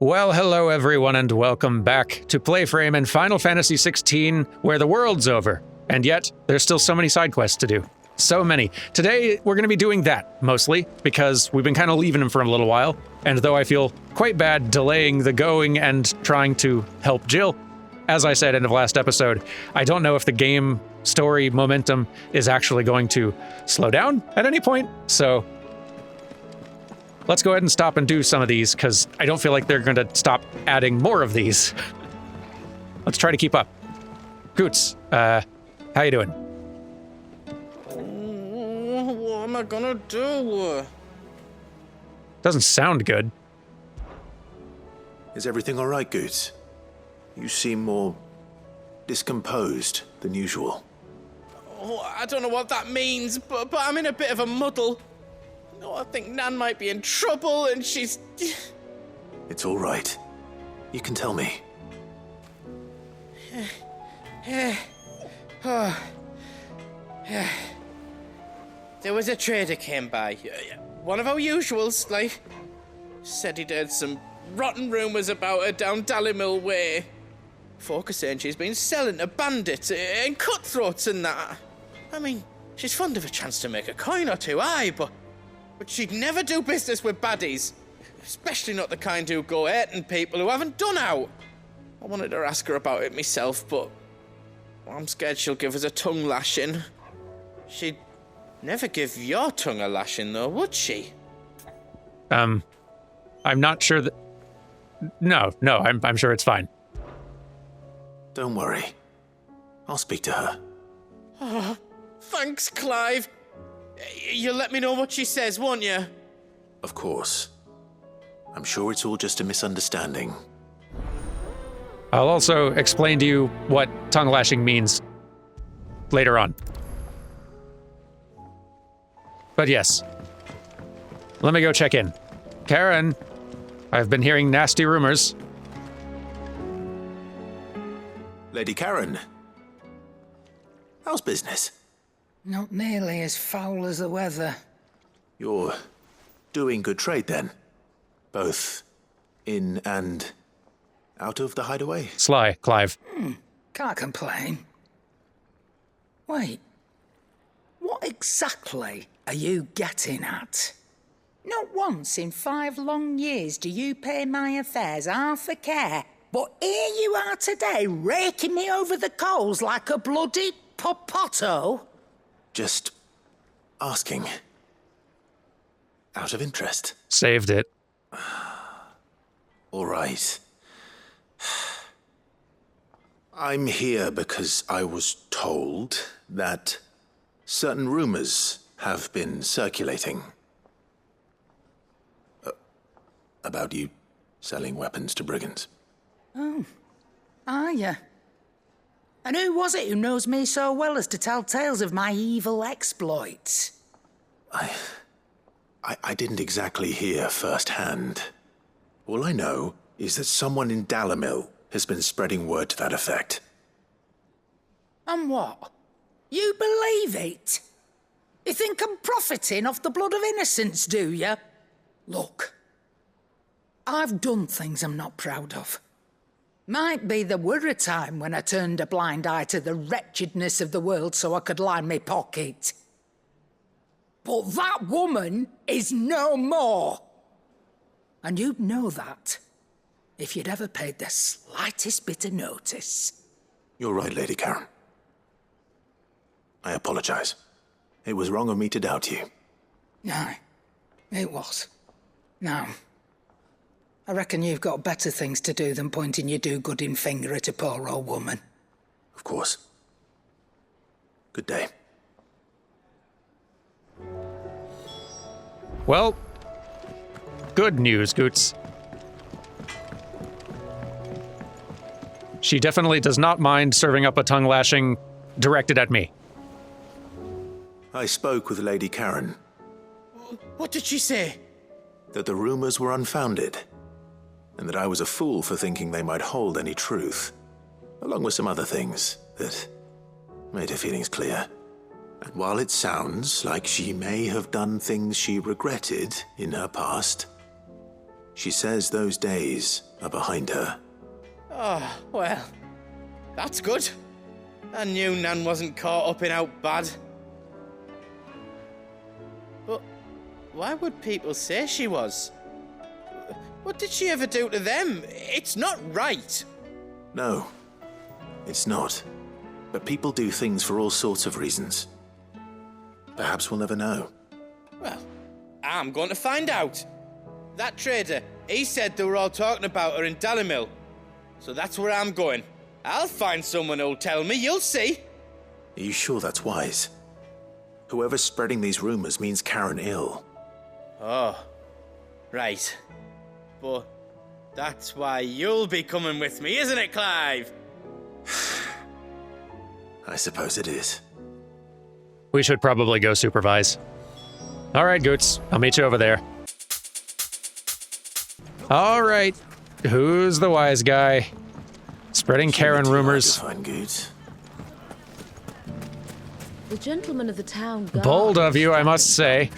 Well, hello everyone, and welcome back to PlayFrame and Final Fantasy XVI, where the world's over. And yet, there's still so many side quests to do. So many. Today, we're going to be doing that, mostly, because we've been kind of leaving him for a little while, and though I feel quite bad delaying the going and trying to help Jill, as I said in the last episode, I don't know if the game story momentum is actually going to slow down at any point, so let's go ahead and stop and do some of these, because I don't feel like they're going to stop adding more of these. Let's try to keep up. Goots, how you doing? What am I gonna do? Doesn't sound good. Is everything all right, Goots? You seem more discomposed than usual. Oh, I don't know what that means, but I'm in a bit of a muddle. No, I think Nan might be in trouble, and she's... It's all right. You can tell me. There was a trader came by. One of our usuals, like. Said he'd heard some rotten rumours about her down Dallimil Way. Folk are saying she's been selling to bandits and cutthroats and that. I mean, she's fond of a chance to make a coin or two, aye, but she'd never do business with baddies. Especially not the kind who go hurting people who haven't done out. I wanted to ask her about it myself, but I'm scared she'll give us a tongue lashing. She'd never give your tongue a lashing, though, would she? I'm not sure that... No, I'm sure it's fine. Don't worry. I'll speak to her. Oh, thanks, Clive. You'll let me know what she says, won't you? Of course. I'm sure it's all just a misunderstanding. I'll also explain to you what tongue lashing means later on. But yes, let me go check in. Karen, I've been hearing nasty rumors. Lady Karen, how's business? Not nearly as foul as the weather. You're doing good trade then? Both in and out of the hideaway? Sly, Clive. Can't complain. Wait. What exactly are you getting at? Not once in 5 long years do you pay my affairs half a care, but here you are today raking me over the coals like a bloody popoto? Just asking. Out of interest. Saved it. All right. I'm here because I was told that certain rumors have been circulating. About you selling weapons to brigands. Oh, are you? And who was it who knows me so well as to tell tales of my evil exploits? I didn't exactly hear firsthand. All I know is that someone in Dallimil has been spreading word to that effect. And what? You believe it? You think I'm profiting off the blood of innocents, do you? Look, I've done things I'm not proud of. Might be there were a time when I turned a blind eye to the wretchedness of the world so I could line my pocket. But that woman is no more. And you'd know that if you'd ever paid the slightest bit of notice. You're right, Lady Karen. I apologize. It was wrong of me to doubt you. No, it was. Now, I reckon you've got better things to do than pointing your do-gooding finger at a poor old woman. Of course. Good day. Well, good news, Goots. She definitely does not mind serving up a tongue lashing directed at me. I spoke with Lady Karen. What did she say? That the rumors were unfounded, and that I was a fool for thinking they might hold any truth, along with some other things that made her feelings clear. And while it sounds like she may have done things she regretted in her past, she says those days are behind her. Oh, well, that's good. I knew Nan wasn't caught up in out bad. But why would people say she was? What did she ever do to them? It's not right. No, it's not. But people do things for all sorts of reasons. Perhaps we'll never know. Well, I'm going to find out. That trader, he said they were all talking about her in Dalimil. So that's where I'm going. I'll find someone who'll tell me, you'll see. Are you sure that's wise? Whoever's spreading these rumors means Karen ill. Oh, right. But that's why you'll be coming with me, isn't it, Clive? I suppose it is. We should probably go supervise. All right, Goots. I'll meet you over there. All right. Who's the wise guy? Spreading Karen rumors. The gentleman of the town guard. Bold of you, I must say.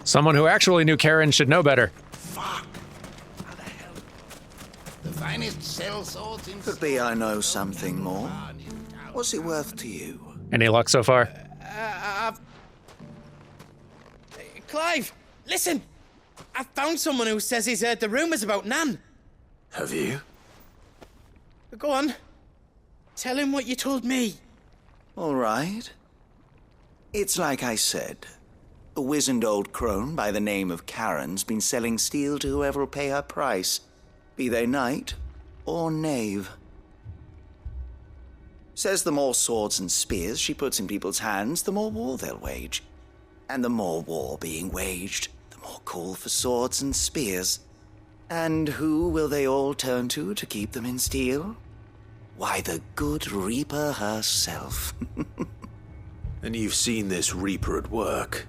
Someone who actually knew Karen should know better. Fuck! How the hell? The finest cell swords in... Could be I know something more. What's it worth to you? Any luck so far? Clive, listen! I found someone who says he's heard the rumors about Nan. Have you? Go on. Tell him what you told me. All right. It's like I said. A wizened old crone by the name of Karen's been selling steel to whoever will pay her price, be they knight or knave. Says the more swords and spears she puts in people's hands, the more war they'll wage. And the more war being waged, the more call for swords and spears. And who will they all turn to keep them in steel? Why, the good Reaper herself. And you've seen this Reaper at work?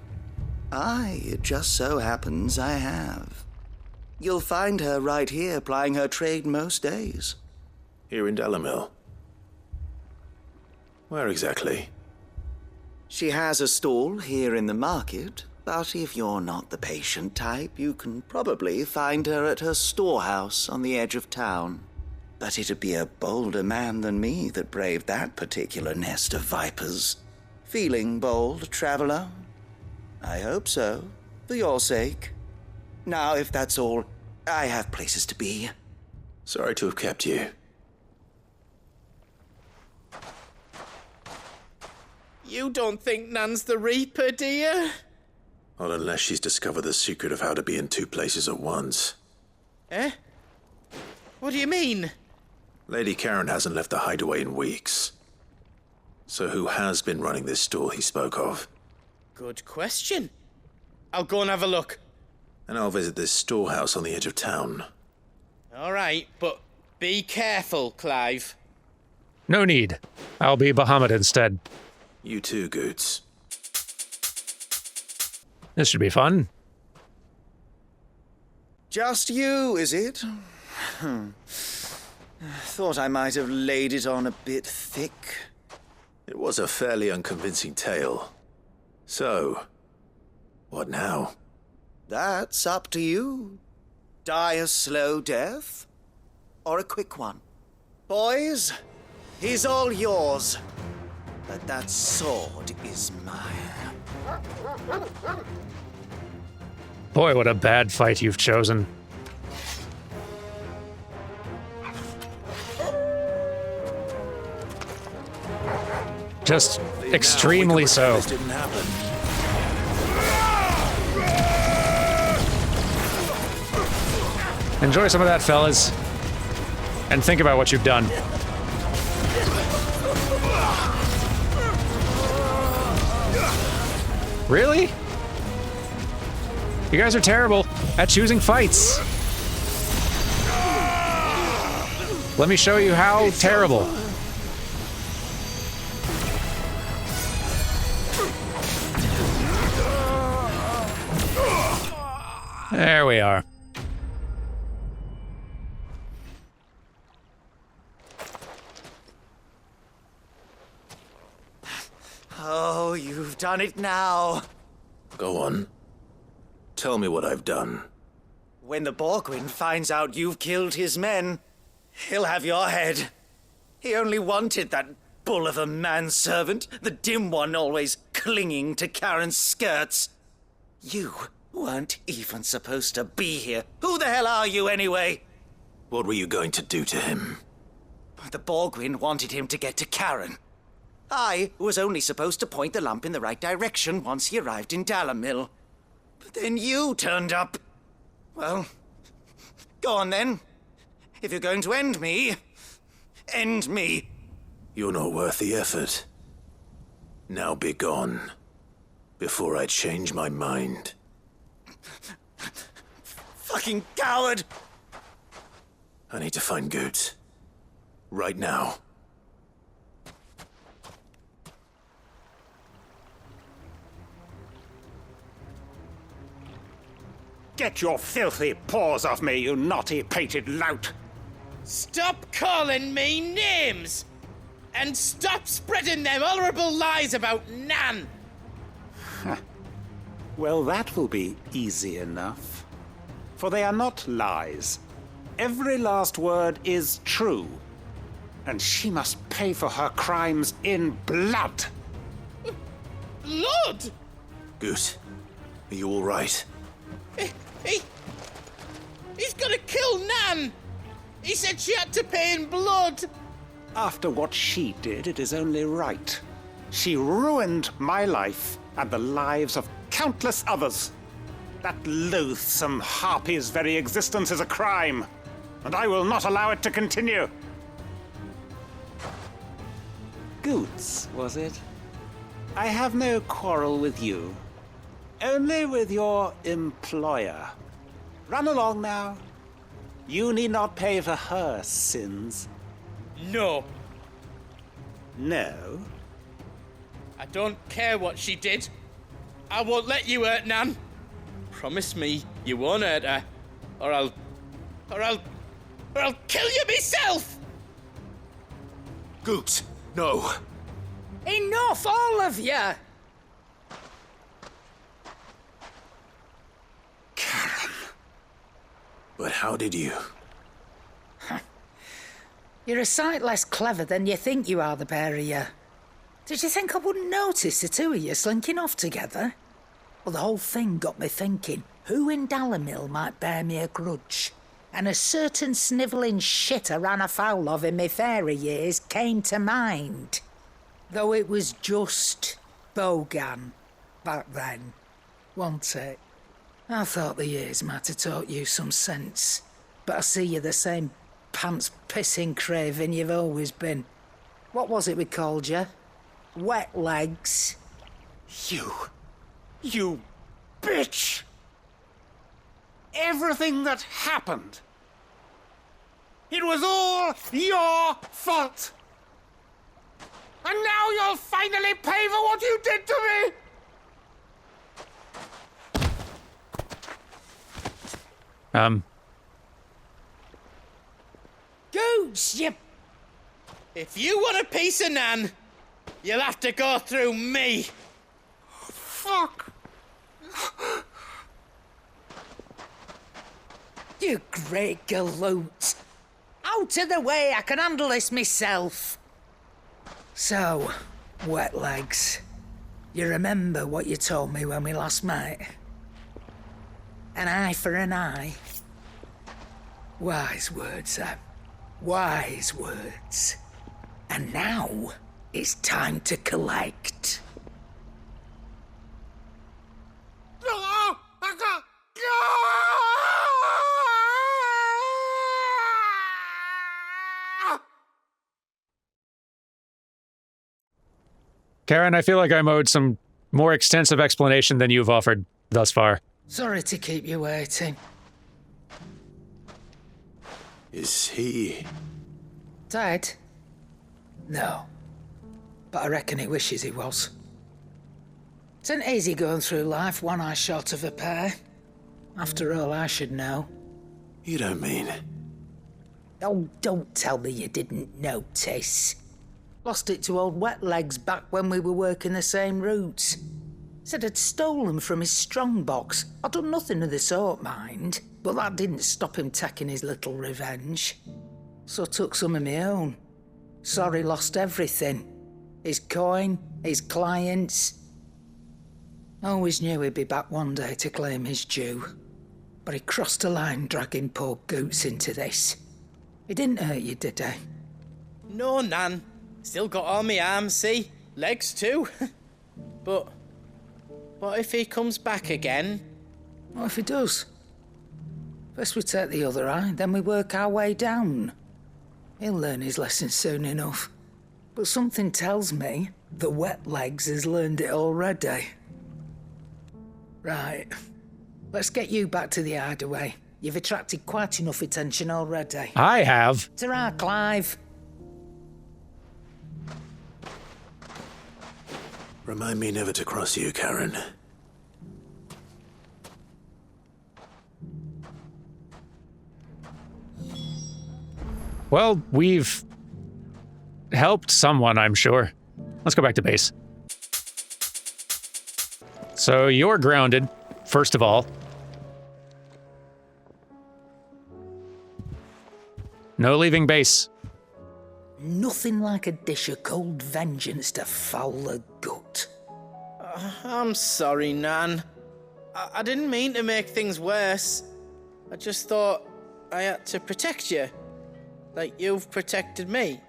Aye, it just so happens I have. You'll find her right here plying her trade most days. Here in Dalimil? Where exactly? She has a stall here in the market, but if you're not the patient type, you can probably find her at her storehouse on the edge of town. But it'd be a bolder man than me that braved that particular nest of vipers. Feeling bold, traveler? I hope so, for your sake. Now, if that's all, I have places to be. Sorry to have kept you. You don't think Nan's the Reaper, do you? Not unless she's discovered the secret of how to be in two places at once. Eh? What do you mean? Lady Karen hasn't left the hideaway in weeks. So who has been running this store he spoke of? Good question. I'll go and have a look. And I'll visit this storehouse on the edge of town. All right, but be careful, Clive. No need. I'll be Bahamut instead. You too, Goots. This should be fun. Just you, is it? Thought I might have laid it on a bit thick. It was a fairly unconvincing tale. So, what now? That's up to you. Die a slow death, or a quick one. Boys, he's all yours. But that sword is mine. Boy, what a bad fight you've chosen. Just extremely so. This didn't happen. Enjoy some of that, fellas. And think about what you've done. Really? You guys are terrible at choosing fights. Let me show you how terrible. There we are. Oh, you've done it now. Go on. Tell me what I've done. When the Borgwyn finds out you've killed his men, he'll have your head. He only wanted that bull of a manservant, the dim one always clinging to Karen's skirts. You weren't even supposed to be here. Who the hell are you anyway? What were you going to do to him? The Borgwyn wanted him to get to Karen. I was only supposed to point the lamp in the right direction once he arrived in Dalamil. But then you turned up. Well, go on then. If you're going to end me, end me. You're not worth the effort. Now be gone, before I change my mind. Fucking coward! I need to find Goots. Right now. Get your filthy paws off me, you naughty-pated lout! Stop calling me names! And stop spreading them horrible lies about Nan! Well, that will be easy enough. For they are not lies. Every last word is true. And she must pay for her crimes in blood. Blood? Goot, are you all right? He's gonna kill Nan! He said she had to pay in blood! After what she did, it is only right. She ruined my life and the lives of countless others. That loathsome harpy's very existence is a crime, and I will not allow it to continue. Goots, was it? I have no quarrel with you. Only with your employer. Run along now. You need not pay for her sins. No. No? I don't care what she did. I won't let you hurt Nan. Promise me you won't hurt her, or I'll kill you myself! Goot, no. Enough, all of you! Karen. But how did you? You're a sight less clever than you think you are, the pair of you. Did you think I wouldn't notice the two of you slinking off together? Well, the whole thing got me thinking, who in Dalamil might bear me a grudge? And a certain snivelling shit I ran afoul of in my fairy years came to mind. Though it was just Bogan back then, wasn't it? I thought the years might have taught you some sense, but I see you're the same pants-pissing craven you've always been. What was it we called you? Wet legs? You bitch! Everything that happened, it was all your fault! And now you'll finally pay for what you did to me! Goots, you... If you want a piece of Nan, you'll have to go through me. Fuck! You great galoot. Out of the way, I can handle this myself. So, wet legs, you remember what you told me when we last met? An eye for an eye. Wise words, Sam. Wise words. And now, it's time to collect. Karen, I feel like I'm owed some more extensive explanation than you've offered thus far. Sorry to keep you waiting. Is he... Dead? No. But I reckon he wishes he was. It isn't easy going through life one eye short of a pair. After all, I should know. You don't mean... Oh, don't tell me you didn't notice. Lost it to old Wet Legs back when we were working the same routes. Said I'd stolen from his strongbox. I'd done nothing of the sort, mind. But that didn't stop him taking his little revenge. So I took some of my own. Sorry, lost everything. His coin, his clients. Always knew he'd be back one day to claim his due. But he crossed a line dragging poor Goots into this. He didn't hurt you, did he? No, Nan. Still got all my arms, see? Legs too. But what if he comes back again? What if he does? First we take the other eye, then we work our way down. He'll learn his lesson soon enough. But something tells me the wet legs has learned it already. Right. Let's get you back to the hideaway. You've attracted quite enough attention already. I have. Ta-ra, Clive. Remind me never to cross you, Karen. Well, we've helped someone, I'm sure. Let's go back to base. So you're grounded, first of all. No leaving base. Nothing like a dish of cold vengeance to foul the gut. I'm sorry, Nan. I didn't mean to make things worse. I just thought I had to protect you. Like you've protected me.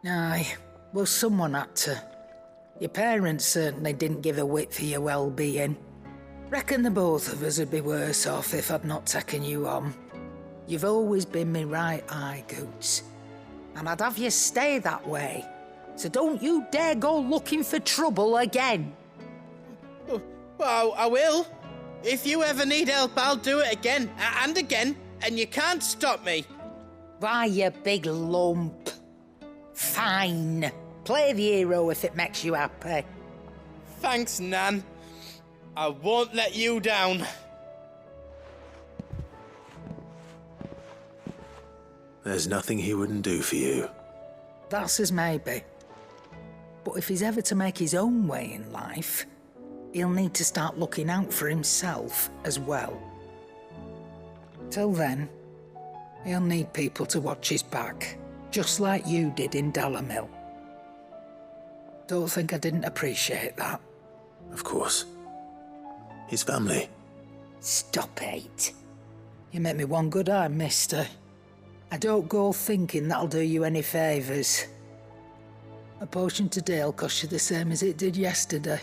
Aye, well, someone had to. Your parents certainly didn't give a whit for your well-being. Reckon the both of us would be worse off if I'd not taken you on. You've always been me right eye, Goots. And I'd have you stay that way. So don't you dare go looking for trouble again. Well, I will. If you ever need help, I'll do it again and again, and you can't stop me. Why, you big lump. Fine. Play the hero if it makes you happy. Thanks, Nan. I won't let you down. There's nothing he wouldn't do for you. That's as maybe. But if he's ever to make his own way in life, he'll need to start looking out for himself as well. Till then, he'll need people to watch his back, just like you did in Dalamil. Don't think I didn't appreciate that. Of course. His family. Stop it. You make me one good eye, mister. I don't go thinking that'll do you any favours. A potion today'll cost you the same as it did yesterday.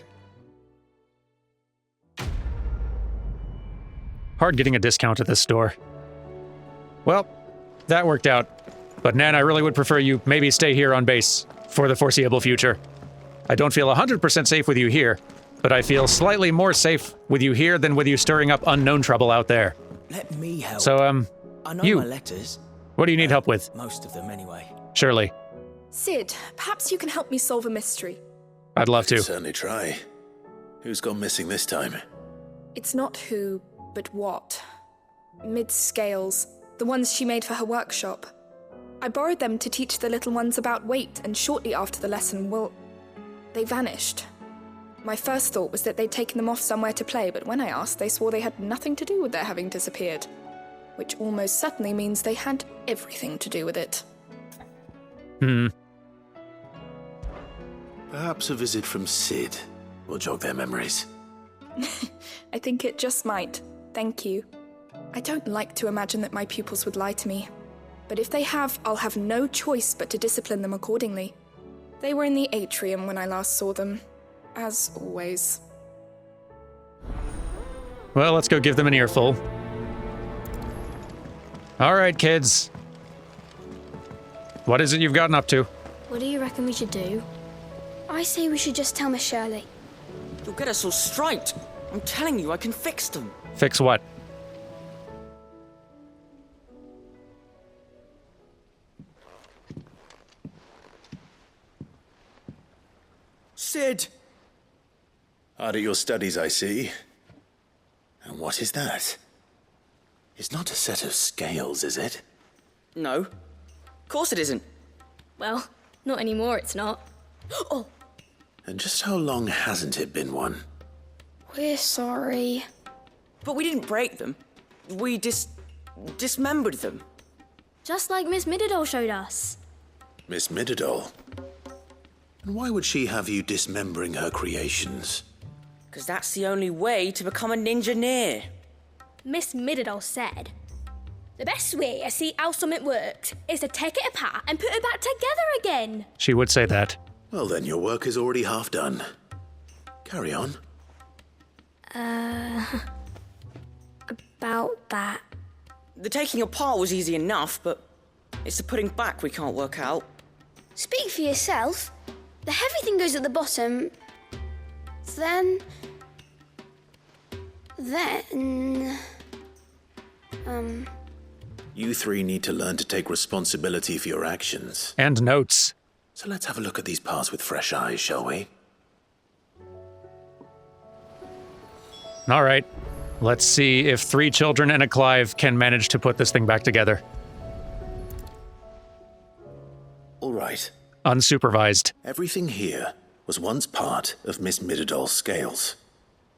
Hard getting a discount at this store. Well, that worked out. But Nan, I really would prefer you maybe stay here on base for the foreseeable future. I don't feel 100% safe with you here, but I feel slightly more safe with you here than with you stirring up unknown trouble out there. Let me help. So, I know you. my letters. What do you need help with? Most of them, anyway. Shirley. Sid, perhaps you can help me solve a mystery. I'd love to. Certainly try. Who's gone missing this time? It's not who, but what. Mid-scales, the ones she made for her workshop. I borrowed them to teach the little ones about weight, and shortly after the lesson, well, they vanished. My first thought was that they'd taken them off somewhere to play, but when I asked, they swore they had nothing to do with their having disappeared. Which almost certainly means they had everything to do with it. Perhaps a visit from Sid will jog their memories. I think it just might. Thank you. I don't like to imagine that my pupils would lie to me. But if they have, I'll have no choice but to discipline them accordingly. They were in the atrium when I last saw them. As always. Well, let's go give them an earful. All right, kids. What is it you've gotten up to? What do you reckon we should do? I say we should just tell Miss Shirley. You'll get us all straight. I'm telling you, I can fix them. Fix what? Sid! Hard at your studies, I see. And what is that? It's not a set of scales, is it? No. Of course it isn't. Well, not anymore, it's not. Oh! And just how long hasn't it been one? We're sorry. But we didn't break them. We dismembered them. Just like Miss Mididol showed us. Miss Mididol? And why would she have you dismembering her creations? Because that's the only way to become a ninja-neer. Miss Mididol said, the best way to see how something works is to take it apart and put it back together again. She would say that. Well then, your work is already half done. Carry on. About that. The taking apart was easy enough, but it's the putting back we can't work out. Speak for yourself. The heavy thing goes at the bottom. Then... You three need to learn to take responsibility for your actions. And notes. So let's have a look at these parts with fresh eyes, shall we? All right. Let's see if 3 children and a Clive can manage to put this thing back together. All right. Unsupervised. Everything here was once part of Miss Mididol's scales.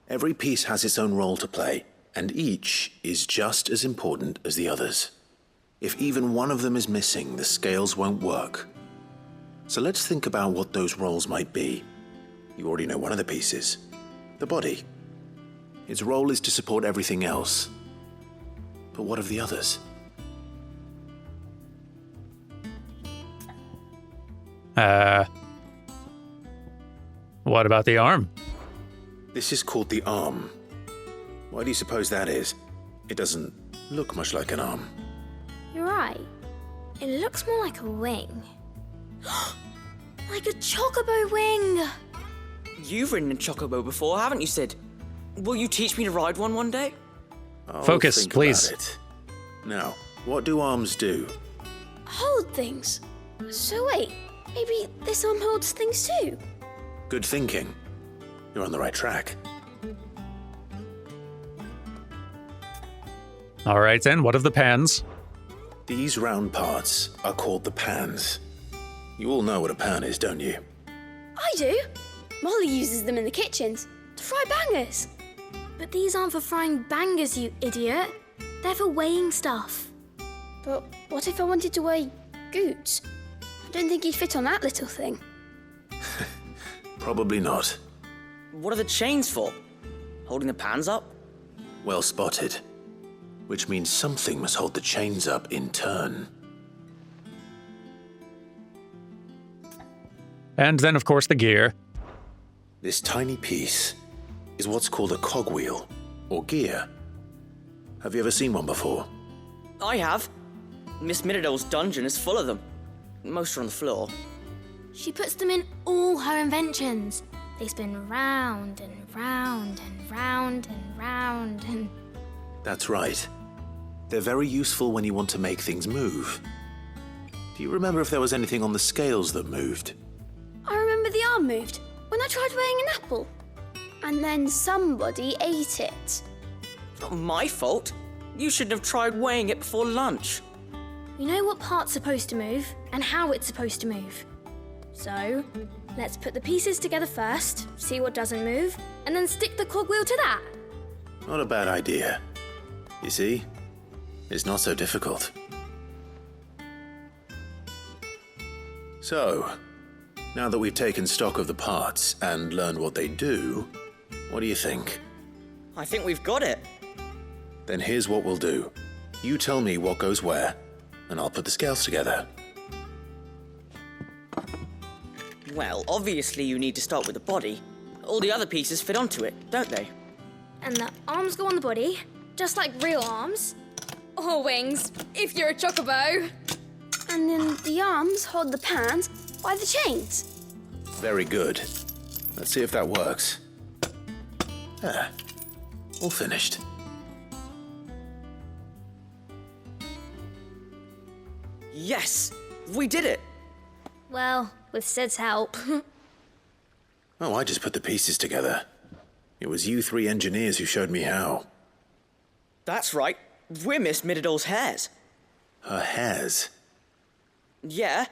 Every piece has its own role to play, and each is just as important as the others. If even one of them is missing, the scales won't work. So let's think about what those roles might be. You already know one of the pieces. The body. Its role is to support everything else. But what of the others? What about the arm? This is called the arm. Why do you suppose that is? It doesn't look much like an arm. You're right. It looks more like a wing. Like a chocobo wing! You've ridden a chocobo before, haven't you, Sid? Will you teach me to ride one day? I'll Focus, think please. about it. Now, what do arms do? Hold things. So wait, maybe this arm holds things too? Good thinking. You're on the right track. All right, then. What of the pans? These round parts are called the pans. You all know what a pan is, don't you? I do. Molly uses them in the kitchens to fry bangers. But these aren't for frying bangers, you idiot. They're for weighing stuff. But what if I wanted to weigh Goots? I don't think he'd fit on that little thing. Probably not. What are the chains for? Holding the pans up? Well spotted. Which means something must hold the chains up in turn. And then, of course, the gear. This tiny piece is what's called a cogwheel, or gear. Have you ever seen one before? I have. Miss Mididol's dungeon is full of them. Most are on the floor. She puts them in all her inventions. They spin round and round and round and round and... That's right. They're very useful when you want to make things move. Do you remember if there was anything on the scales that moved? I remember the arm moved when I tried weighing an apple. And then somebody ate it. Not my fault. You shouldn't have tried weighing it before lunch. We know what part's supposed to move and how it's supposed to move. So, let's put the pieces together first, see what doesn't move, and then stick the cogwheel to that. Not a bad idea. You see? It's not so difficult. So, now that we've taken stock of the parts and learned what they do, what do you think? I think we've got it. Then here's what we'll do. You tell me what goes where, and I'll put the scales together. Well, obviously you need to start with the body. All the other pieces fit onto it, don't they? And the arms go on the body, just like real arms. Or wings, if you're a chocobo. And then the arms hold the pans by the chains. Very good. Let's see if that works. There. All finished. Yes! We did it! Well, with Sid's help. Oh, I just put the pieces together. It was you 3 engineers who showed me how. That's right. We're Miss Mididol's hairs. Her hairs? Yeah,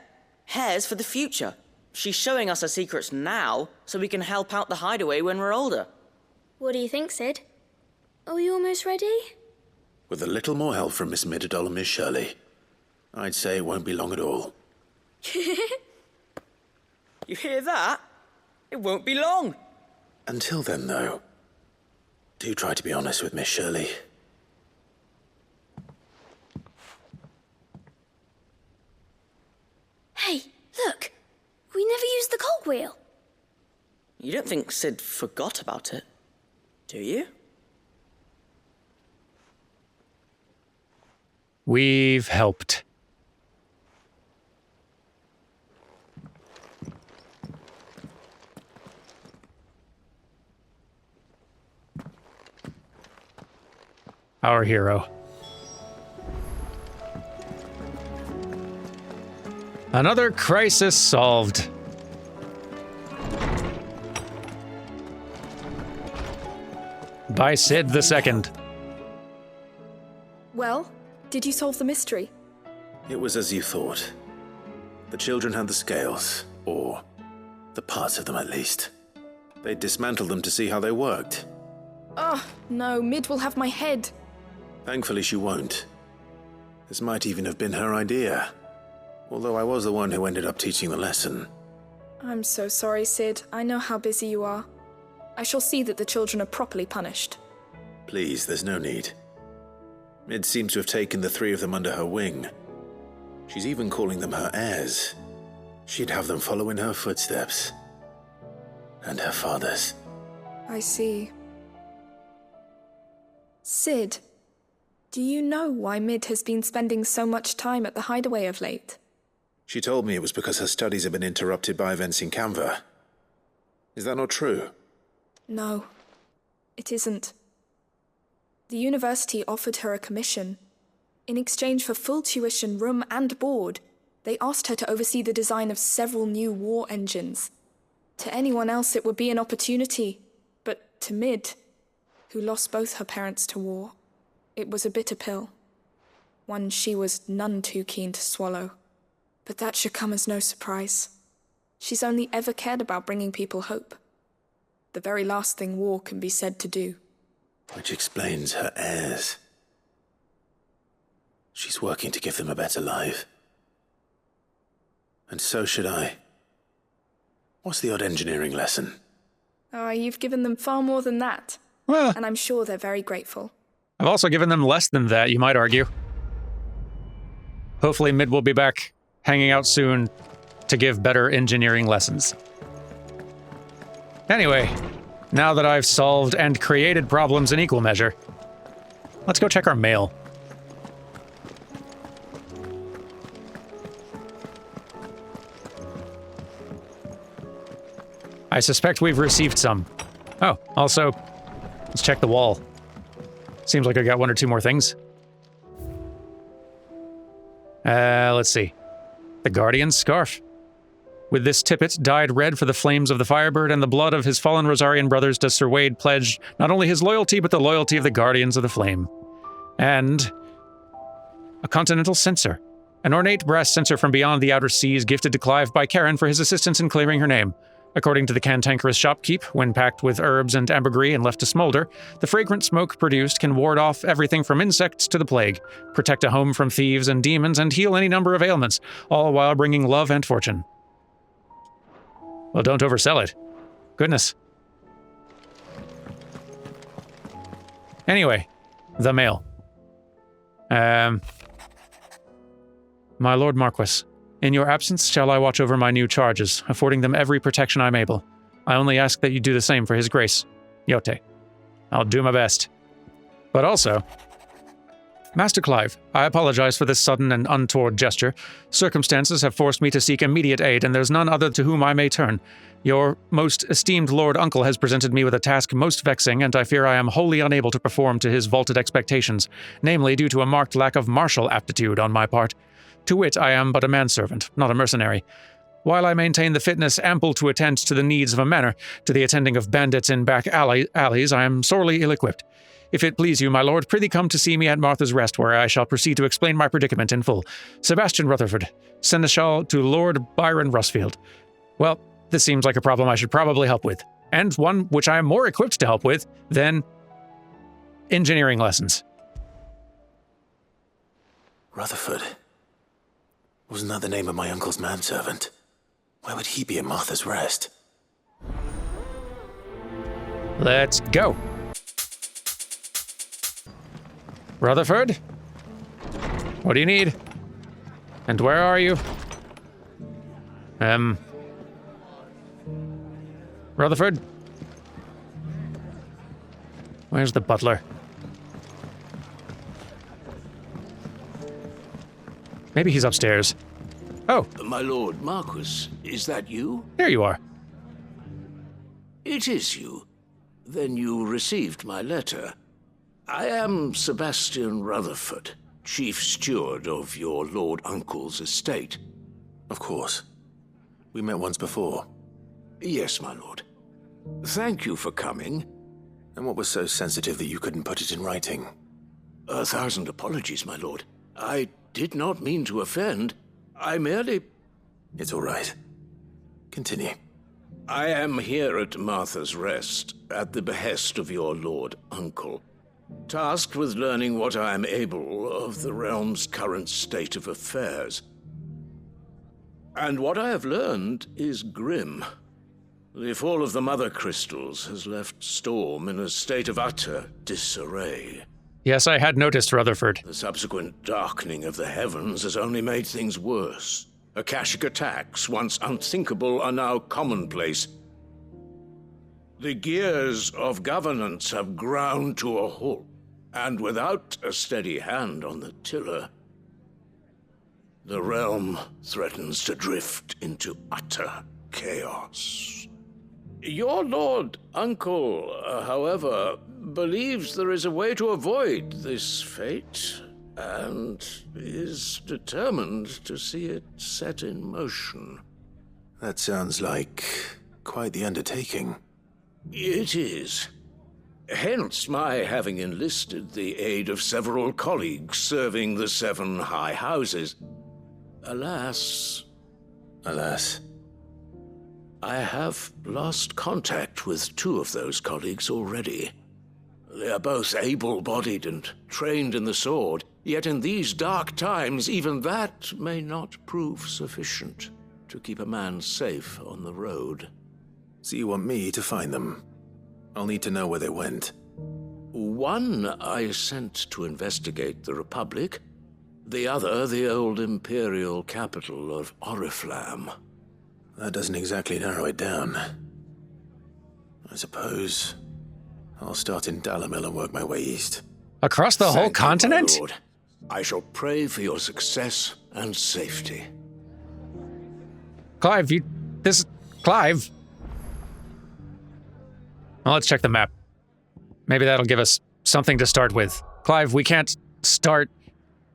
hairs for the future. She's showing us her secrets now so we can help out the hideaway when we're older. What do you think, Sid? Are we almost ready? With a little more help from Miss Middledol and Miss Shirley, I'd say it won't be long at all. You hear that? It won't be long. Until then, though, do try to be honest with Miss Shirley. Hey, look! We never used the cogwheel. You don't think Sid forgot about it, do you? We've helped. Our hero. Another crisis solved. By Sid the Second. Well, did you solve the mystery? It was as you thought. The children had the scales, or the parts of them at least. They dismantled them to see how they worked. Oh, no, Mid will have my head. Thankfully she won't. This might even have been her idea. Although I was the one who ended up teaching the lesson. I'm so sorry, Sid. I know how busy you are. I shall see that the children are properly punished. Please, there's no need. Mid seems to have taken the three of them under her wing. She's even calling them her heirs. She'd have them follow in her footsteps. And her father's. I see. Sid, do you know why Mid has been spending so much time at the hideaway of late? She told me it was because her studies have been interrupted by events in Canva. Is that not true? No, it isn't. The university offered her a commission. In exchange for full tuition, room and board, they asked her to oversee the design of several new war engines. To anyone else it would be an opportunity, but to Mid, who lost both her parents to war, it was a bitter pill. One she was none too keen to swallow. But that should come as no surprise. She's only ever cared about bringing people hope. The very last thing war can be said to do. Which explains her heirs. She's working to give them a better life. And so should I. What's the odd engineering lesson? Oh, you've given them far more than that. Well, and I'm sure they're very grateful. I've also given them less than that, you might argue. Hopefully Mid will be back, hanging out soon, to give better engineering lessons. Anyway, now that I've solved and created problems in equal measure, let's go check our mail. I suspect we've received some. Oh, also, let's check the wall. Seems like I got one or two more things. Let's see. The Guardian's Scarf. With this tippet dyed red for the flames of the Firebird and the blood of his fallen Rosarian brothers, does Sir Wade pledge not only his loyalty, but the loyalty of the Guardians of the Flame. And a Continental Censer. An ornate brass censer from beyond the outer seas gifted to Clive by Karen for his assistance in clearing her name. According to the cantankerous shopkeep, when packed with herbs and ambergris and left to smolder, the fragrant smoke produced can ward off everything from insects to the plague, protect a home from thieves and demons, and heal any number of ailments, all while bringing love and fortune. Well, don't oversell it. Goodness. Anyway, the mail. My Lord Marquis, in your absence shall I watch over my new charges, affording them every protection I'm able. I only ask that you do the same for his grace. Yote. I'll do my best. But also, Master Clive, I apologize for this sudden and untoward gesture. Circumstances have forced me to seek immediate aid, and there's none other to whom I may turn. Your most esteemed Lord Uncle has presented me with a task most vexing, and I fear I am wholly unable to perform to his vaulted expectations, namely due to a marked lack of martial aptitude on my part. To wit, I am but a manservant, not a mercenary. While I maintain the fitness ample to attend to the needs of a manor, to the attending of bandits in back alleys, I am sorely ill-equipped. If it please you, my lord, prithee come to see me at Martha's Rest, where I shall proceed to explain my predicament in full. Sebastian Rutherford, Seneschal to Lord Byron Rusfield. Well, this seems like a problem I should probably help with. and one which I am more equipped to help with than engineering lessons. Rutherford. Wasn't that the name of my uncle's manservant? Why would he be at Martha's Rest? Let's go. Rutherford? What do you need? And where are you? Rutherford? Where's the butler? Maybe he's upstairs. Oh. My lord Marquis, is that you? Here you are. It is you. Then you received my letter. I am Sebastian Rutherford, chief steward of your lord uncle's estate. Of course. We met once before. Yes, my lord. Thank you for coming. And what was so sensitive that you couldn't put it in writing? 1,000 apologies, my lord. I did not mean to offend. I merely... It's all right. Continue. I am here at Martha's Rest, at the behest of your lord uncle, tasked with learning what I am able of the realm's current state of affairs. And what I have learned is grim. The fall of the Mother Crystals has left Storm in a state of utter disarray. Yes, I had noticed, Rutherford. The subsequent darkening of the heavens has only made things worse. Akashic attacks, once unthinkable, are now commonplace. The gears of governance have ground to a halt, and without a steady hand on the tiller, the realm threatens to drift into utter chaos. Your lord uncle, however, believes there is a way to avoid this fate, and is determined to see it set in motion. That sounds like quite the undertaking. It is. Hence my having enlisted the aid of several colleagues serving the 7 high houses. Alas, I have lost contact with 2 of those colleagues already. They are both able-bodied and trained in the sword, yet in these dark times, even that may not prove sufficient to keep a man safe on the road. So you want me to find them? I'll need to know where they went. One I sent to investigate the Republic, the other the old Imperial capital of Oriflamme. That doesn't exactly narrow it down. I suppose I'll start in Dalimil and work my way east. Across the whole continent? My lord. I shall pray for your success and safety. Clive, Clive. Well, let's check the map. Maybe that'll give us something to start with. Clive, we can't start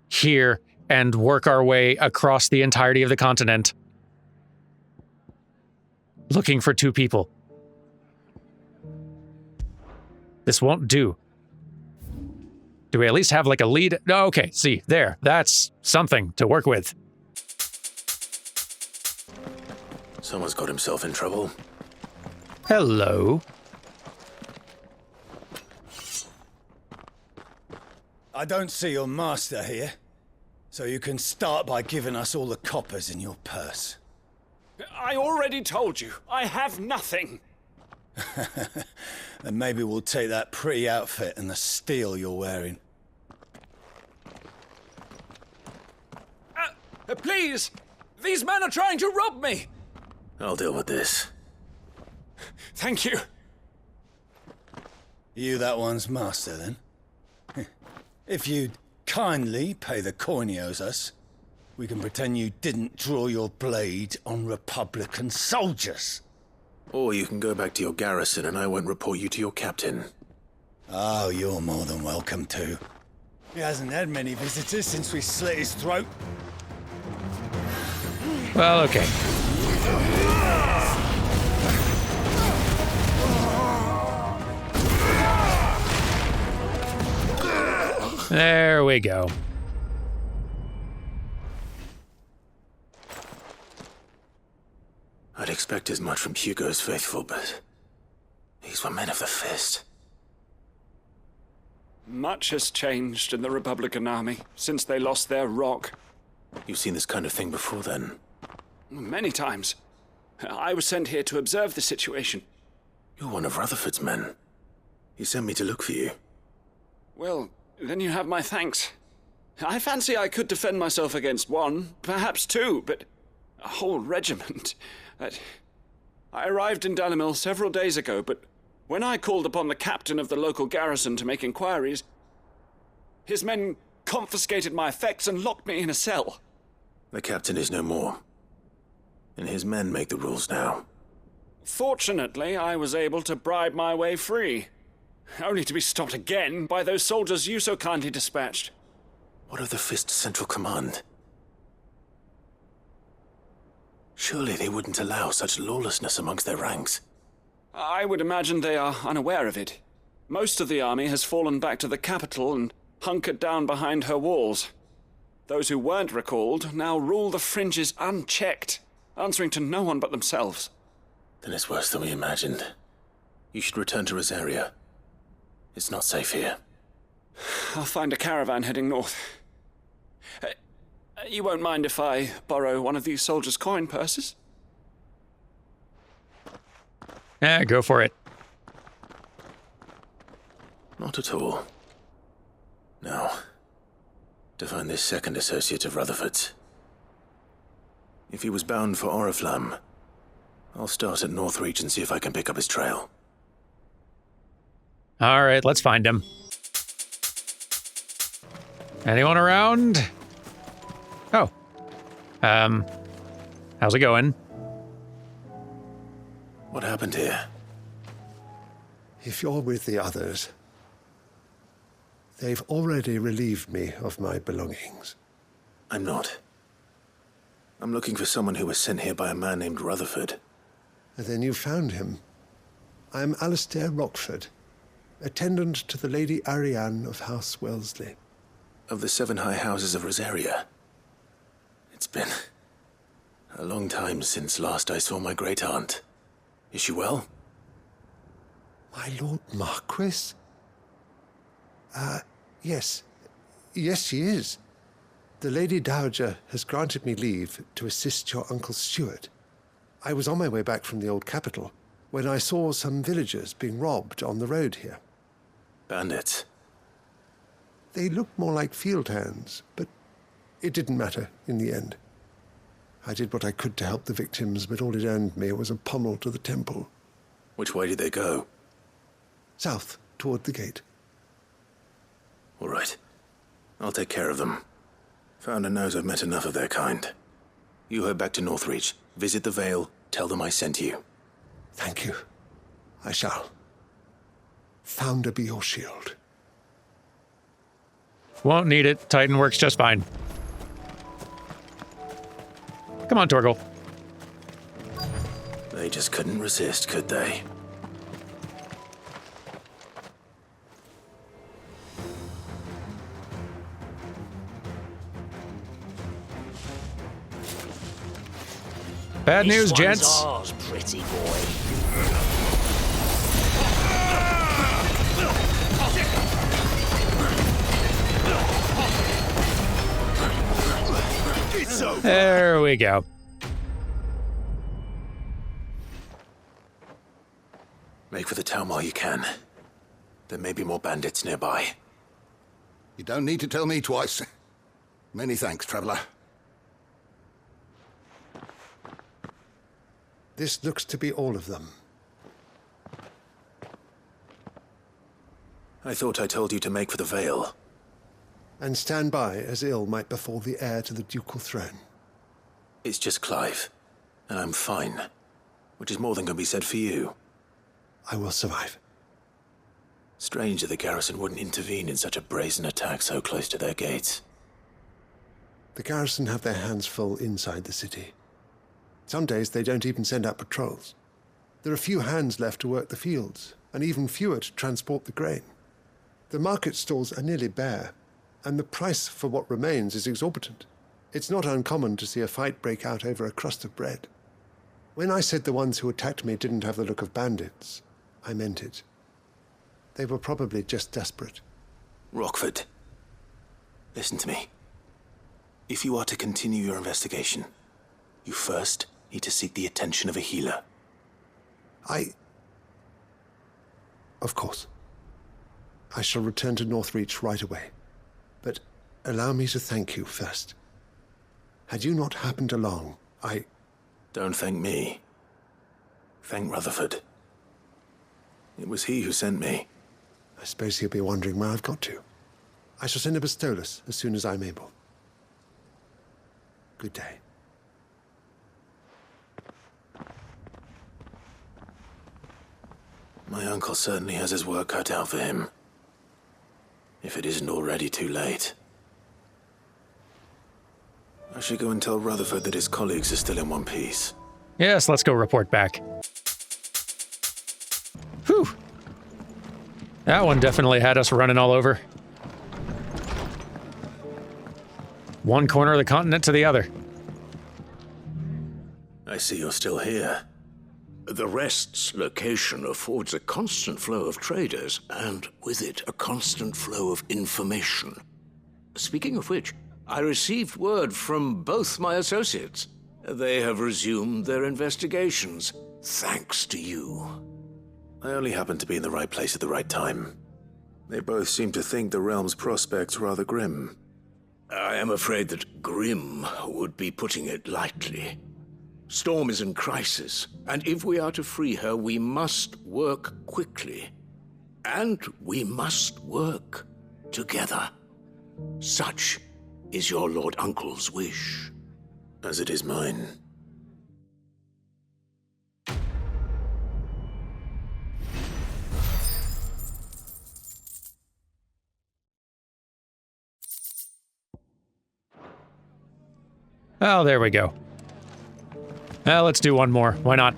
here and work our way across the entirety of the continent looking for 2 people. This won't do. Do we at least have like a lead? Oh, okay, see, there. That's something to work with. Someone's got himself in trouble. Hello. I don't see your master here, so you can start by giving us all the coppers in your purse. I already told you, I have nothing. Then maybe we'll take that pretty outfit and the steel you're wearing. Please! These men are trying to rob me! I'll deal with this. Thank you. You that one's master, then? If you'd kindly pay the coin he owes us, we can pretend you didn't draw your blade on Republican soldiers. Or you can go back to your garrison and I won't report you to your captain. Oh, you're more than welcome to. He hasn't had many visitors since we slit his throat. Well, okay. There we go. I'd expect as much from Hugo's faithful, but These were men of the Fist. Much has changed in the Republican Army since they lost their rock. You've seen this kind of thing before, then? Many times. I was sent here to observe the situation. You're one of Rutherford's men. He sent me to look for you. Well, then you have my thanks. I fancy I could defend myself against one, perhaps two, but a whole regiment. I arrived in Dalimil several days ago, but when I called upon the captain of the local garrison to make inquiries, his men confiscated my effects and locked me in a cell. The captain is no more, and his men make the rules now. Fortunately, I was able to bribe my way free, only to be stopped again by those soldiers you so kindly dispatched. What of the Fist Central Command? Surely they wouldn't allow such lawlessness amongst their ranks. I would imagine they are unaware of it. Most of the army has fallen back to the capital and hunkered down behind her walls. Those who weren't recalled now rule the fringes unchecked, answering to no one but themselves. Then it's worse than we imagined. You should return to Rosaria. It's not safe here. I'll find a caravan heading north. You won't mind if I borrow one of these soldiers' coin purses? Go for it. Not at all. Now, to find this second associate of Rutherford's. If he was bound for Oriflamme, I'll start at Northreach and see if I can pick up his trail. All right, let's find him. Anyone around? Oh. How's it going? What happened here? If you're with the others, they've already relieved me of my belongings. I'm not. I'm looking for someone who was sent here by a man named Rutherford. And then you found him. I'm Alistair Rockford, attendant to the Lady Ariane of House Wellesley. Of the 7 high houses of Rosaria. It's been a long time since last I saw my great-aunt. Is she well? My Lord Marquis? Yes. Yes, she is. The Lady Dowager has granted me leave to assist your Uncle Stuart. I was on my way back from the old capital when I saw some villagers being robbed on the road here. Bandits? They looked more like field hands, but it didn't matter in the end. I did what I could to help the victims, but all it earned me was a pommel to the temple. Which way did they go? South, toward the gate. All right. I'll take care of them. Founder knows I've met enough of their kind. You head back to Northreach, visit the Vale, tell them I sent you. Thank you. I shall. Founder be your shield. Won't need it. Titan works just fine. Come on, Torgal. They just couldn't resist, could they? Bad news, gents. Ours, pretty boy. There we go. Make for the town while you can. There may be more bandits nearby. You don't need to tell me twice. Many thanks, traveler. This looks to be all of them. I thought I told you to make for the Vale. And stand by as ill might befall the heir to the ducal throne. It's just Clive, and I'm fine, which is more than can be said for you. I will survive. Strange that the garrison wouldn't intervene in such a brazen attack so close to their gates. The garrison have their hands full inside the city. Some days they don't even send out patrols. There are few hands left to work the fields, and even fewer to transport the grain. The market stalls are nearly bare, and the price for what remains is exorbitant. It's not uncommon to see a fight break out over a crust of bread. When I said the ones who attacked me didn't have the look of bandits, I meant it. They were probably just desperate. Rockford, listen to me. If you are to continue your investigation, you first need to seek the attention of a healer. Of course. I shall return to Northreach right away. But allow me to thank you first. Had you not happened along, Don't thank me. Thank Rutherford. It was he who sent me. I suppose he'll be wondering where I've got to. I shall send a Pistolus as soon as I'm able. Good day. My uncle certainly has his work cut out for him. If it isn't already too late. I should go and tell Rutherford that his colleagues are still in one piece. Yes, let's go report back. Whew. That one definitely had us running all over. One corner of the continent to the other. I see you're still here. The Rest's location affords a constant flow of traders, and with it, a constant flow of information. Speaking of which, I received word from both my associates. They have resumed their investigations, thanks to you. I only happened to be in the right place at the right time. They both seem to think the realm's prospects rather grim. I am afraid that grim would be putting it lightly. Storm is in crisis, and if we are to free her, we must work quickly. And we must work together. Such is your Lord Uncle's wish. As it is mine. Oh, there we go. Let's do one more. Why not?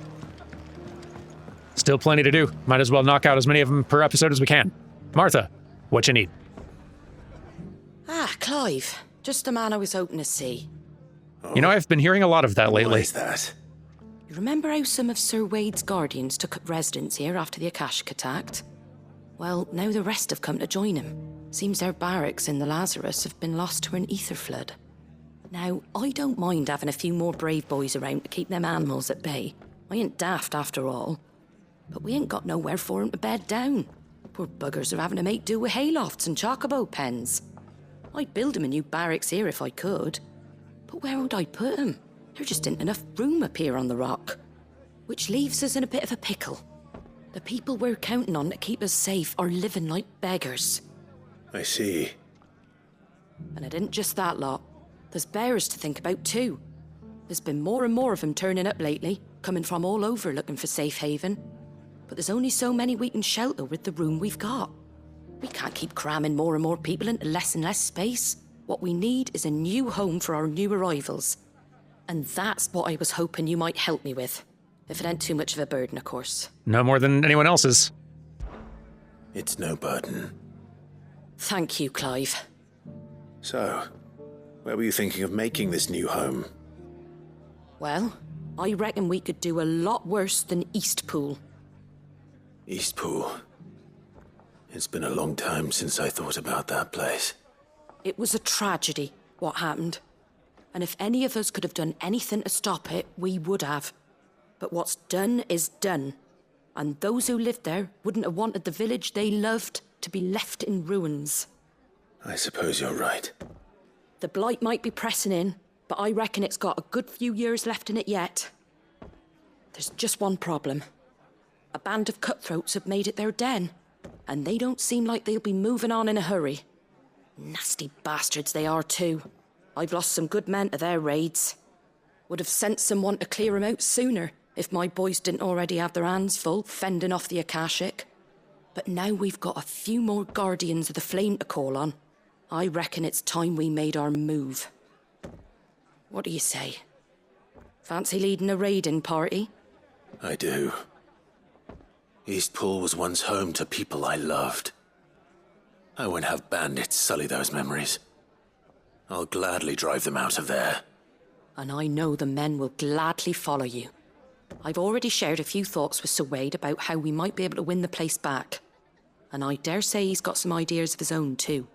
Still plenty to do. Might as well knock out as many of them per episode as we can. Martha, what you need? Ah, Clive. Just the man I was hoping to see. You know, I've been hearing a lot of that lately. Why is that? You remember how some of Sir Wade's guardians took up residence here after the Akashic attacked? Well, now the rest have come to join him. Seems their barracks in the Lazarus have been lost to an ether flood. Now, I don't mind having a few more brave boys around to keep them animals at bay. I ain't daft after all. But we ain't got nowhere for 'em to bed down. Poor buggers are having to make do with haylofts and chocobo pens. I'd build 'em a new barracks here if I could. But where would I put 'em? There just ain't enough room up here on the rock. Which leaves us in a bit of a pickle. The people we're counting on to keep us safe are living like beggars. I see. And it isn't just that lot. There's bears to think about too. There's been more and more of them turning up lately, coming from all over looking for safe haven. But there's only so many we can shelter with the room we've got. We can't keep cramming more and more people into less and less space. What we need is a new home for our new arrivals. And that's what I was hoping you might help me with. If it ain't too much of a burden, of course. No more than anyone else's. It's no burden. Thank you, Clive. So, where were you thinking of making this new home? Well, I reckon we could do a lot worse than Eastpool. Eastpool. It's been a long time since I thought about that place. It was a tragedy, what happened. And if any of us could have done anything to stop it, we would have. But what's done is done. And those who lived there wouldn't have wanted the village they loved to be left in ruins. I suppose you're right. The blight might be pressing in, but I reckon it's got a good few years left in it yet. There's just one problem. A band of cutthroats have made it their den, and they don't seem like they'll be moving on in a hurry. Nasty bastards they are too. I've lost some good men to their raids. Would have sent someone to clear 'em out sooner if my boys didn't already have their hands full fending off the Akashic. But now we've got a few more guardians of the flame to call on. I reckon it's time we made our move. What do you say? Fancy leading a raiding party? I do. Eastpool was once home to people I loved. I won't have bandits sully those memories. I'll gladly drive them out of there. And I know the men will gladly follow you. I've already shared a few thoughts with Sir Wade about how we might be able to win the place back. And I dare say he's got some ideas of his own too.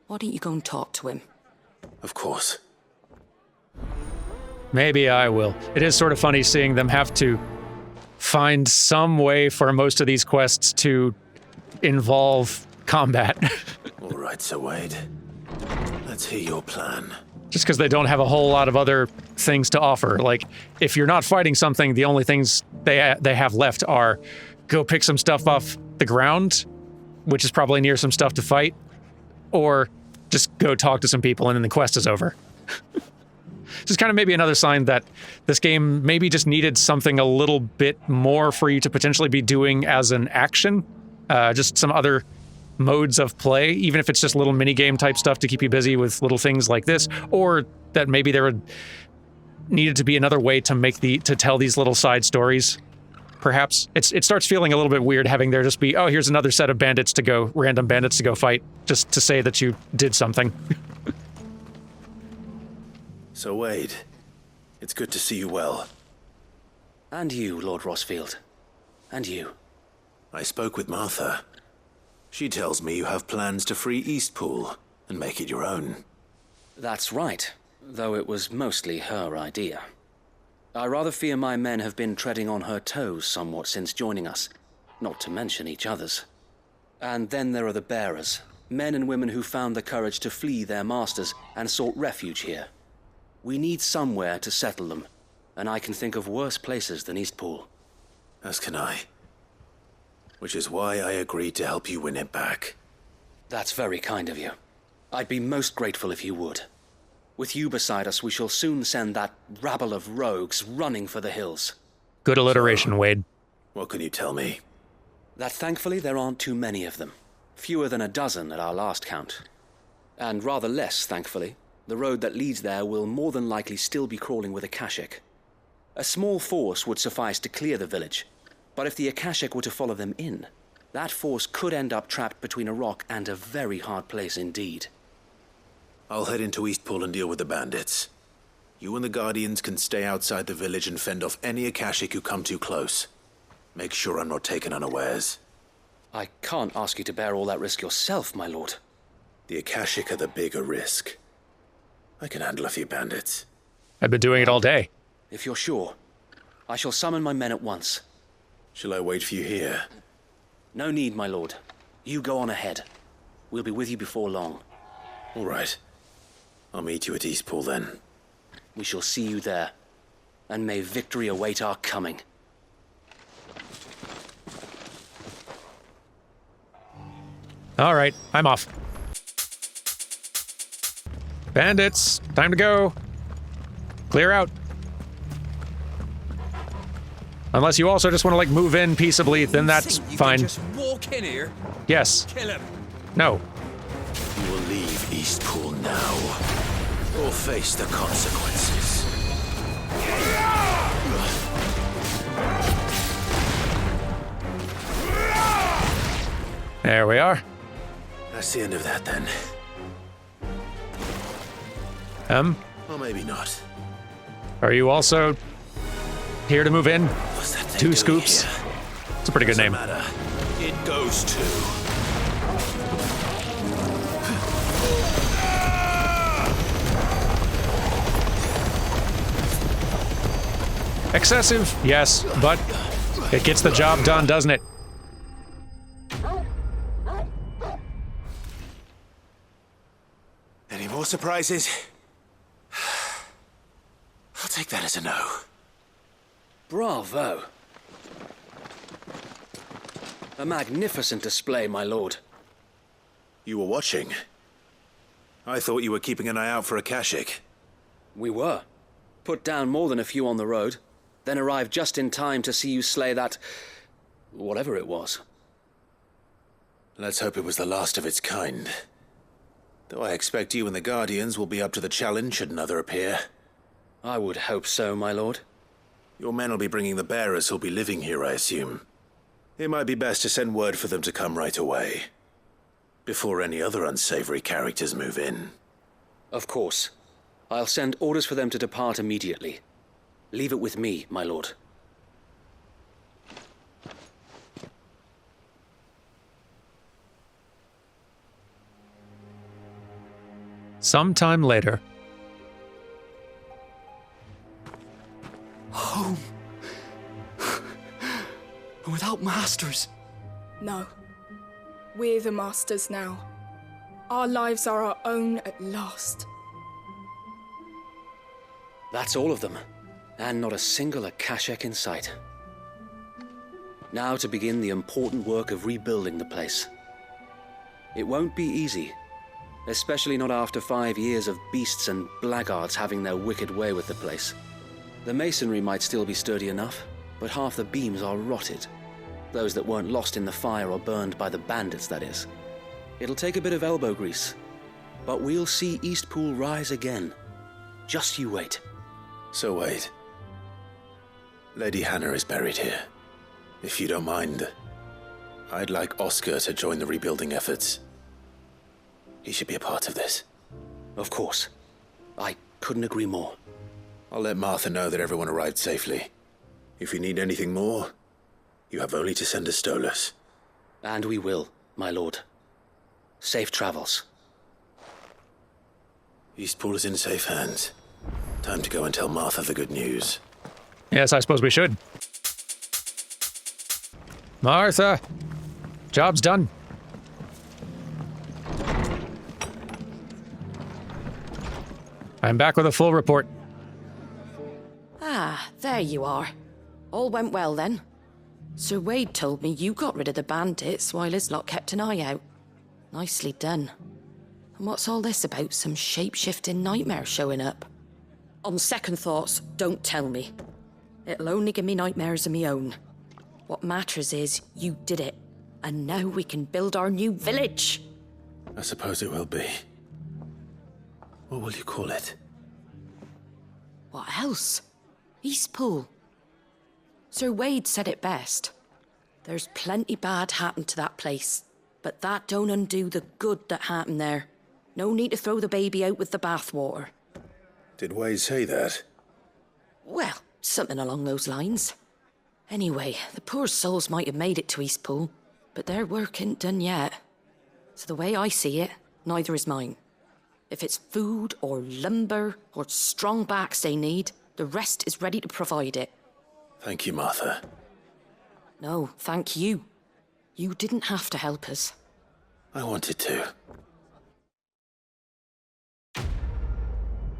Why don't you go and talk to him? Of course. Maybe I will. It is sort of funny seeing them have to find some way for most of these quests to involve combat. All right, Sir Wade. Let's hear your plan. Just because they don't have a whole lot of other things to offer. Like, if you're not fighting something, the only things they have left are go pick some stuff off the ground, which is probably near some stuff to fight, or just go talk to some people and then the quest is over. Just kind of maybe another sign that this game maybe just needed something a little bit more for you to potentially be doing as an action. Just some other modes of play, even if it's just little mini-game type stuff to keep you busy with little things like this, or that maybe there needed to be another way to tell these little side stories. Perhaps it starts feeling a little bit weird having there just be, oh, here's another set of random bandits to go fight, just to say that you did something. So Wade, it's good to see you well. And you, Lord Rossfield. And you. I spoke with Martha. She tells me you have plans to free Eastpool and make it your own. That's right, though it was mostly her idea. I rather fear my men have been treading on her toes somewhat since joining us, not to mention each other's. And then there are the bearers, men and women who found the courage to flee their masters and sought refuge here. We need somewhere to settle them, and I can think of worse places than Eastpool. As can I. Which is why I agreed to help you win it back. That's very kind of you. I'd be most grateful if you would. With you beside us, we shall soon send that rabble of rogues running for the hills. Good alliteration, Wade. What can you tell me? That thankfully there aren't too many of them. Fewer than a dozen at our last count. And rather less, thankfully. The road that leads there will more than likely still be crawling with Akashic. A small force would suffice to clear the village, but if the Akashic were to follow them in, that force could end up trapped between a rock and a very hard place indeed. I'll head into Eastpool and deal with the bandits. You and the Guardians can stay outside the village and fend off any Akashic who come too close. Make sure I'm not taken unawares. I can't ask you to bear all that risk yourself, my lord. The Akashic are the bigger risk. I can handle a few bandits. I've been doing it all day. If you're sure, I shall summon my men at once. Shall I wait for you here? No need, my lord. You go on ahead. We'll be with you before long. All right. I'll meet you at Eastpool then. We shall see you there. And may victory await our coming. All right, I'm off. Bandits, time to go. Clear out. Unless you also just want to, like, move in peaceably, then that's fine. Just walk in here. Yes. Kill him. No. You will leave Eastpool now, or face the consequences. There we are. That's the end of that, then. Or maybe not. Are you also here to move in? Two Scoops? It's a pretty good name. Matter. It goes to... Excessive, yes, but it gets the job done, doesn't it? Any more surprises? I'll take that as a no. Bravo. A magnificent display, my lord. You were watching. I thought you were keeping an eye out for Akashic. We were. Put down more than a few on the road, then arrived just in time to see you slay that... whatever it was. Let's hope it was the last of its kind. Though I expect you and the Guardians will be up to the challenge should another appear. I would hope so, my lord. Your men will be bringing the bearers who'll be living here, I assume. It might be best to send word for them to come right away, before any other unsavory characters move in. Of course. I'll send orders for them to depart immediately. Leave it with me, my lord. Sometime later. Home. Without masters. No. We're the masters now. Our lives are our own at last. That's all of them, and not a single Akashic in sight. Now to begin the important work of rebuilding the place. It won't be easy, especially not after 5 years of beasts and blackguards having their wicked way with the place. The masonry might still be sturdy enough, but half the beams are rotted. Those that weren't lost in the fire or burned by the bandits, that is. It'll take a bit of elbow grease, but we'll see Eastpool rise again. Just you wait. So wait. Lady Hannah is buried here. If you don't mind, I'd like Oscar to join the rebuilding efforts. He should be a part of this. Of course. I couldn't agree more. I'll let Martha know that everyone arrived safely. If you need anything more, you have only to send a Stolas. And we will, my lord. Safe travels. Eastpool is in safe hands. Time to go and tell Martha the good news. Yes, I suppose we should. Martha, job's done. I'm back with a full report. Ah, there you are. All went well then. Sir Wade told me you got rid of the bandits while his lot kept an eye out. Nicely done. And what's all this about some shape-shifting nightmare showing up? On second thoughts, don't tell me. It'll only give me nightmares of my own. What matters is you did it, and now we can build our new village. I suppose it will be. What will you call it? What else? Eastpool. Sir Wade said it best. There's plenty bad happened to that place, but that don't undo the good that happened there. No need to throw the baby out with the bathwater. Did Wade say that? Well, something along those lines. Anyway, the poor souls might have made it to Eastpool, but their work ain't done yet. So the way I see it, neither is mine. If it's food or lumber or strong backs they need, the rest is ready to provide it. Thank you, Martha. No, thank you. You didn't have to help us. I wanted to.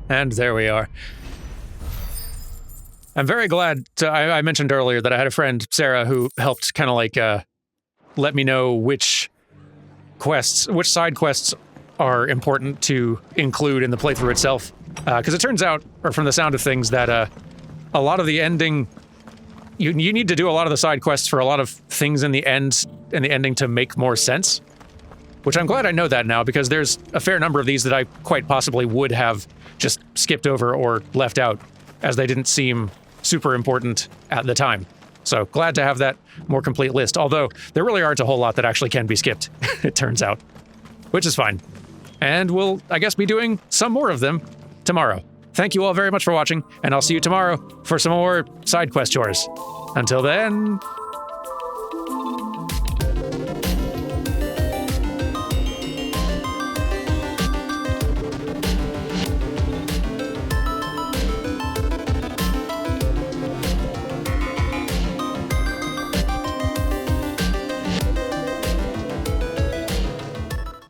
And there we are. I'm very glad I mentioned earlier that I had a friend, Sarah, who helped kind of like let me know which side quests are important to include in the playthrough itself. Because it turns out, or from the sound of things, that a lot of the ending, you need to do a lot of the side quests for a lot of things in the ending to make more sense. Which I'm glad I know that now, because there's a fair number of these that I quite possibly would have just skipped over or left out, as they didn't seem super important at the time. So glad to have that more complete list, although there really aren't a whole lot that actually can be skipped, it turns out. Which is fine. And we'll, I guess, be doing some more of them tomorrow. Thank you all very much for watching, and I'll see you tomorrow for some more side quest chores. Until then...